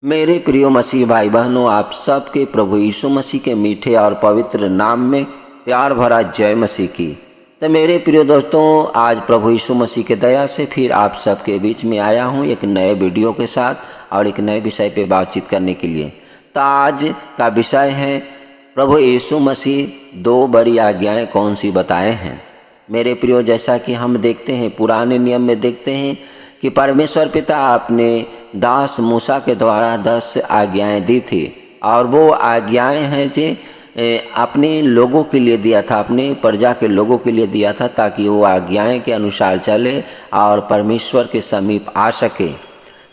मेरे प्रिय मसीह भाई बहनों, आप सबके प्रभु यीशु मसीह के मीठे और पवित्र नाम में प्यार भरा जय मसीह की। तो मेरे प्रिय दोस्तों, आज प्रभु यीशु मसीह के दया से फिर आप सबके बीच में आया हूँ एक नए वीडियो के साथ और एक नए विषय पे बातचीत करने के लिए। तो आज का विषय है प्रभु यीशु मसीह दो बड़ी आज्ञाएँ कौन सी बताए हैं। मेरे प्रियो, जैसा कि हम देखते हैं पुराने नियम में देखते हैं कि परमेश्वर पिता अपने दास मूसा के द्वारा 10 आज्ञाएं दी थी और वो आज्ञाएं हैं जो अपने लोगों के लिए दिया था, अपने प्रजा के लोगों के लिए दिया था, ताकि वो आज्ञाएं के अनुसार चले और परमेश्वर के समीप आ सके।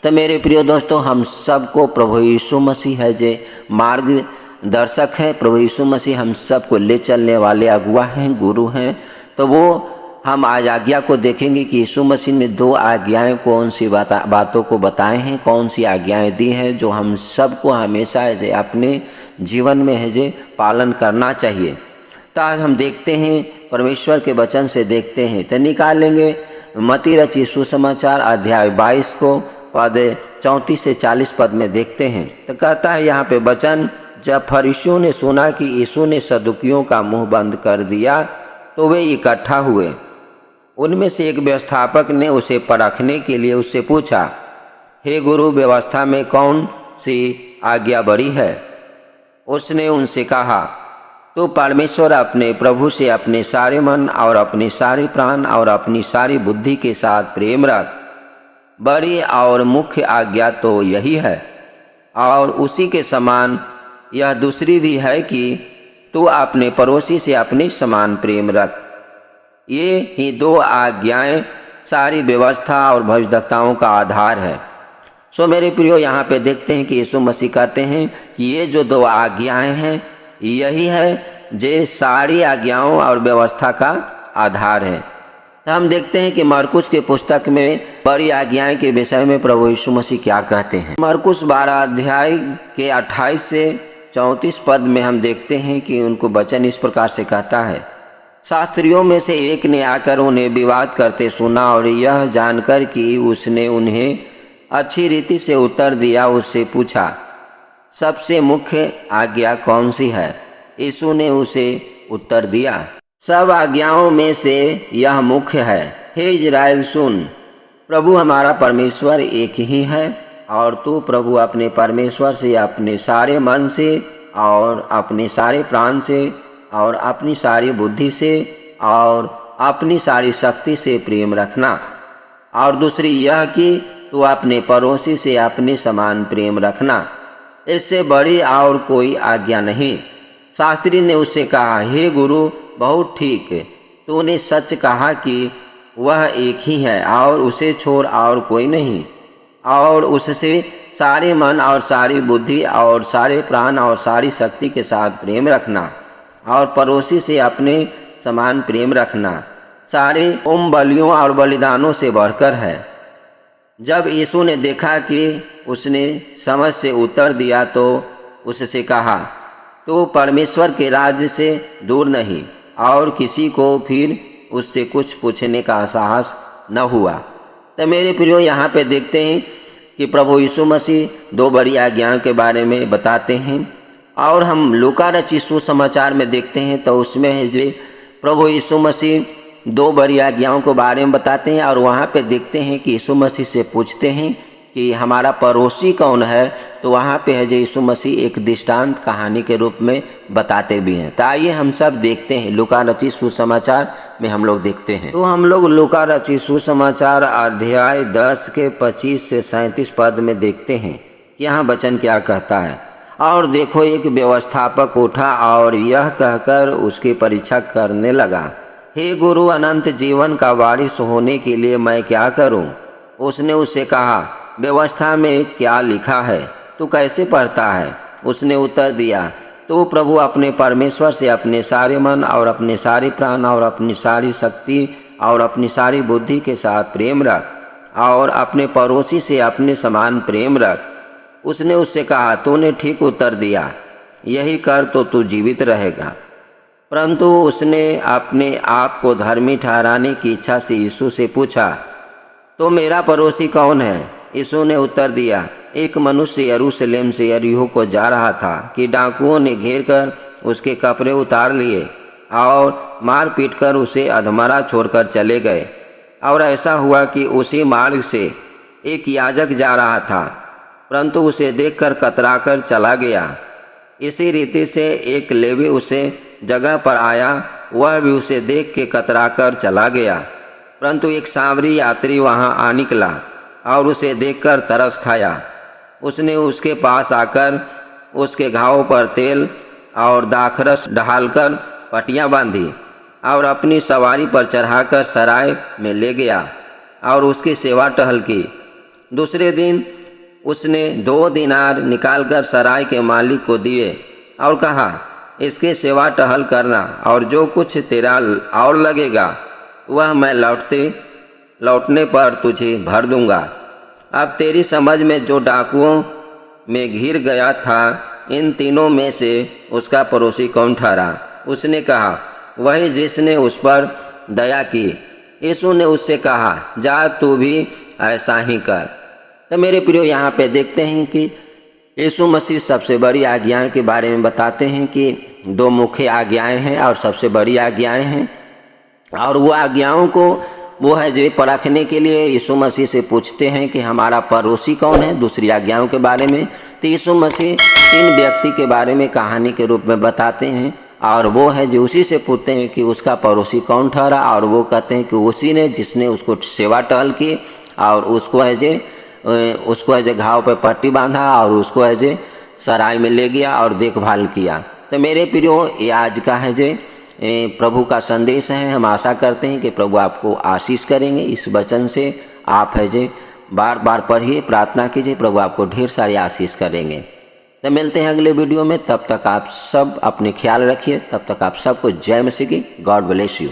तो मेरे प्रिय दोस्तों, हम सबको प्रभु यीशु मसीह है जो मार्गदर्शक है। प्रभु यीशु मसीह हम सबको ले चलने वाले अगुआ हैं, गुरु हैं। तो वो हम आज आज्ञा को देखेंगे कि यीशु मसीह ने दो आज्ञाएं कौन सी बातों को बताए हैं, कौन सी आज्ञाएं दी हैं जो हम सबको हमेशा ऐसे अपने जीवन में है जे पालन करना चाहिए। तो आज हम देखते हैं परमेश्वर के वचन से देखते हैं। तो निकालेंगे मत्ती रची सुसमाचार अध्याय 22 को पद 34 से 40 पद में देखते हैं। तो कहता है यहाँ पे वचन, जब फरीसियों ने सुना कि यीशु ने सदुकियों का मुंह बंद कर दिया तो वे इकट्ठा हुए। उनमें से एक व्यवस्थापक ने उसे परखने के लिए उससे पूछा, हे गुरु, व्यवस्था में कौन सी आज्ञा बड़ी है? उसने उनसे कहा, तो परमेश्वर अपने प्रभु से अपने सारे मन और अपने सारे प्राण और अपनी सारी बुद्धि के साथ प्रेम रख। बड़ी और मुख्य आज्ञा तो यही है, और उसी के समान यह दूसरी भी है कि तू अपने पड़ोसी से अपने समान प्रेम रख। ये ही दो आज्ञाएं सारी व्यवस्था और भविष्यवक्ताओं का आधार है। सो मेरे प्रियो, यहाँ पे देखते हैं कि यीशु मसीह कहते हैं कि ये जो दो आज्ञाएं हैं यही है जो सारी आज्ञाओं और व्यवस्था का आधार है। तो हम देखते हैं कि मरकुस के पुस्तक में बड़ी आज्ञाएं के विषय में प्रभु यीशु मसीह क्या कहते हैं। मरकुस 12 अध्याय के 28 से 34 पद में हम देखते हैं कि उनको वचन इस प्रकार से कहता है, शास्त्रियों में से एक ने आकर उन्हें विवाद करते सुना और यह जानकर कि उसने उन्हें अच्छी रीति से उत्तर दिया, उससे पूछा, सबसे मुख्य आज्ञा कौन सी है? यीशु ने उसे उत्तर दिया, सब आज्ञाओं में से यह मुख्य है, हे इज़राइल सुन, प्रभु हमारा परमेश्वर एक ही है और तू प्रभु अपने परमेश्वर से अपने सारे मन से और अपने सारे प्राण से और अपनी सारी बुद्धि से और अपनी सारी शक्ति से प्रेम रखना। और दूसरी यह कि तू अपने पड़ोसी से अपने समान प्रेम रखना। इससे बड़ी और कोई आज्ञा नहीं। शास्त्री ने उससे कहा, हे गुरु, बहुत ठीक, तूने सच कहा कि वह एक ही है और उसे छोड़ और कोई नहीं, और उससे सारे मन और सारी बुद्धि और सारे प्राण और सारी शक्ति के साथ प्रेम रखना और पड़ोसी से अपने समान प्रेम रखना सारे होम बलियों और बलिदानों से बढ़कर है। जब यीशु ने देखा कि उसने समझ से उत्तर दिया तो उससे कहा, तो परमेश्वर के राज्य से दूर नहीं, और किसी को फिर उससे कुछ पूछने का साहस न हुआ। तो मेरे प्रियो, यहाँ पे देखते हैं कि प्रभु यीशु मसीह दो बड़ी आज्ञाओं के बारे में बताते हैं। और हम लूका रचित सुसमाचार में देखते हैं तो उसमें है जो प्रभु यीशु मसीह दो बड़ी आज्ञाओं के बारे में बताते हैं। और वहाँ पे देखते हैं कि यीशु मसीह से पूछते हैं कि हमारा पड़ोसी कौन है। तो वहाँ पे है जो यीशु मसीह एक दृष्टांत कहानी के रूप में बताते भी हैं। तो आइए हम सब देखते हैं, लूका रचित सुसमाचार में हम लोग देखते हैं। तो हम लोग लूका रचित सुसमाचार अध्याय 10 के 25 से 37 पद में देखते हैं कि यहाँ वचन क्या कहता है। और देखो, एक व्यवस्थापक उठा और यह कहकर उसकी परीक्षा करने लगा, हे गुरु, अनंत जीवन का वारिस होने के लिए मैं क्या करूं? उसने उससे कहा, व्यवस्था में क्या लिखा है, तू कैसे पढ़ता है? उसने उत्तर दिया, तो प्रभु अपने परमेश्वर से अपने सारे मन और अपने सारे प्राण और अपनी सारी शक्ति और अपनी सारी बुद्धि के साथ प्रेम रख, और अपने पड़ोसी से अपने समान प्रेम रख। उसने उससे कहा, तूने ठीक उत्तर दिया, यही कर तो तू जीवित रहेगा। परंतु उसने अपने आप को धर्मी ठहराने की इच्छा से यीशु से पूछा, तो मेरा पड़ोसी कौन है? यीशु ने उत्तर दिया, एक मनुष्य यरूशलेम से यरीहो को जा रहा था कि डाकुओं ने घेर कर उसके कपड़े उतार लिए और मार पीट कर उसे अधमरा छोड़कर चले गए। और ऐसा हुआ कि उसी मार्ग से एक याजक जा रहा था, परंतु उसे देखकर कतराकर चला गया। इसी रीति से एक लेवी उसे जगह पर आया, वह भी उसे देख के कतराकर चला गया। परंतु एक सामरी यात्री वहां आ निकला और उसे देखकर तरस खाया। उसने उसके पास आकर उसके घावों पर तेल और दाखरस डालकर पट्टियां बांधी और अपनी सवारी पर चढ़ाकर सराय में ले गया और उसकी सेवा टहल की। दूसरे दिन उसने 2 दीनार निकालकर सराय के मालिक को दिए और कहा, इसके सेवा टहल करना और जो कुछ तेरा और लगेगा वह मैं लौटने पर तुझे भर दूंगा। अब तेरी समझ में जो डाकुओं में घिर गया था, इन तीनों में से उसका पड़ोसी कौन ठहरा? उसने कहा, वही जिसने उस पर दया की। यीशु ने उससे कहा, जा तू भी ऐसा ही कर। तो मेरे प्रियो, यहाँ पे देखते हैं कि यीशु मसीह सबसे बड़ी आज्ञाएं के बारे में बताते हैं कि 2 मुख्य आज्ञाएं हैं और सबसे बड़ी आज्ञाएं हैं। और वो आज्ञाओं को वो है जो परखने के लिए यीशु मसीह से पूछते हैं कि हमारा पड़ोसी कौन है। दूसरी आज्ञाओं के बारे में तो यीशु मसीह 3 व्यक्ति के बारे में कहानी के रूप में बताते हैं और वो है जो उसी से पूछते हैं कि उसका पड़ोसी कौन ठहरा, और वो कहते हैं कि उसी ने जिसने उसको सेवा टहल की और उसको है जो घाव पे पट्टी बांधा और उसको है जो सराय में ले गया और देखभाल किया। तो मेरे प्रियो, ये आज का है जो प्रभु का संदेश है। हम आशा करते हैं कि प्रभु आपको आशीष करेंगे। इस वचन से आप है जो बार बार पढ़िए, प्रार्थना कीजिए, प्रभु आपको ढेर सारी आशीष करेंगे। तो मिलते हैं अगले वीडियो में। तब तक आप सब अपने ख्याल रखिए। तब तक आप सबको जय मसीह की। God bless you.